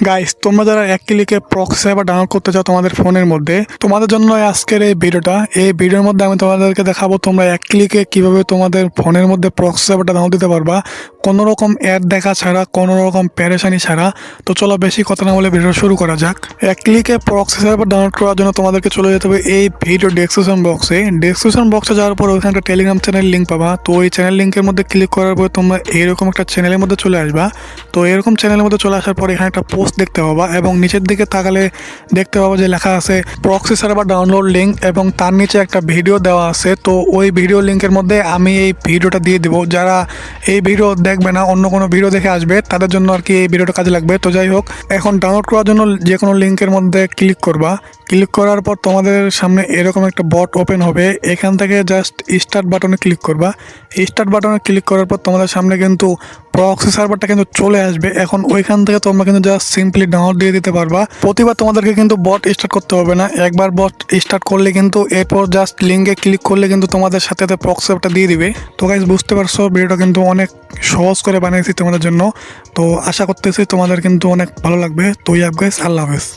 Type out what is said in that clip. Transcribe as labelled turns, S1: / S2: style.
S1: Guys, তোমরা যারা এক ক্লিকে প্রক্সি সার্ভার ডাউনলোড করতে চাও তোমাদের ফোনের মধ্যে, তোমাদের জন্য আজকের এই ভিডিওটা। এই ভিডিওর মধ্যে আমি তোমাদেরকে দেখাবো তোমরা এক ক্লিকে কিভাবে তোমাদের ফোনের মধ্যে প্রক্সি সার্ভারটা ডাউনলোড দিতে পারবা, কোনো রকম অ্যাড দেখা ছাড়া, কোনো রকম প্যারেশানি ছাড়া। তো চলো বেশি কথা না বলে ভিডিও শুরু করা যাক। এক ক্লিকে প্রক্সি সার্ভার ডাউনলোড করার জন্য তোমাদেরকে চলে যেতে হবে এই ভিডিও ডেসক্রিপশন বক্সে। ডেসক্রিপশন বক্সে যাওয়ার পর ওইখানে একটা টেলিগ্রাম চ্যানেল লিঙ্ক পাবা। তো ওই চ্যানেল লিঙ্কের মধ্যে ক্লিক করার পর তোমরা এরকম একটা চ্যানেলের মধ্যে চলে আসবা। তো এরকম চ্যানেলের মধ্যে চলে আসার পর এখানে একটা পোস্ট দেখতে পাবা এবং নিচের দিকে তাকালে দেখতে পাবা যে লেখা আছে প্রক্সি সার্ভার ডাউনলোড লিঙ্ক এবং তার নিচে একটা ভিডিও দেওয়া আছে। তো ওই ভিডিও লিঙ্কের মধ্যে আমি এই ভিডিওটা দিয়ে দিব। যারা এই ভিডিও দেখবে না, অন্য কোনো ভিডিও দেখে আসবে, তাদের জন্য আর কি এই ভিডিওটা কাজে লাগবে। তো যাই হোক, এখন ডাউনলোড করার জন্য যে কোনো লিঙ্কের মধ্যে ক্লিক করবা। ক্লিক করার পর তোমাদের সামনে এরকম একটা বট ওপেন হবে। এখান থেকে জাস্ট স্টার্ট বাটনে ক্লিক করবা। স্টার্ট বাটনে ক্লিক করার পর তোমাদের সামনে কিন্তু প্রক্সি সার্ভারটা কিন্তু চলে আসবে। এখন ওইখান থেকে তোমরা কিন্তু জাস্ট সিম্পলি ডাউনলোড দিয়ে দিতে পারবা। প্রতিবার তোমাদেরকে কিন্তু বট স্টার্ট করতে হবে না, একবার বট স্টার্ট করলে কিন্তু এরপর জাস্ট লিঙ্কে ক্লিক করলে কিন্তু তোমাদের সাথে প্রক্সি সার্ভারটা দিয়ে দিবে। তো গাইস, বুঝতে পারছো ভিডিওটা কিন্তু অনেক সহজ করে বানিয়েছি তোমাদের জন্য। তো আশা করতেছি তোমাদের কিন্তু অনেক ভালো লাগবে। তো গাইস, আল্লাহ হাফেজ।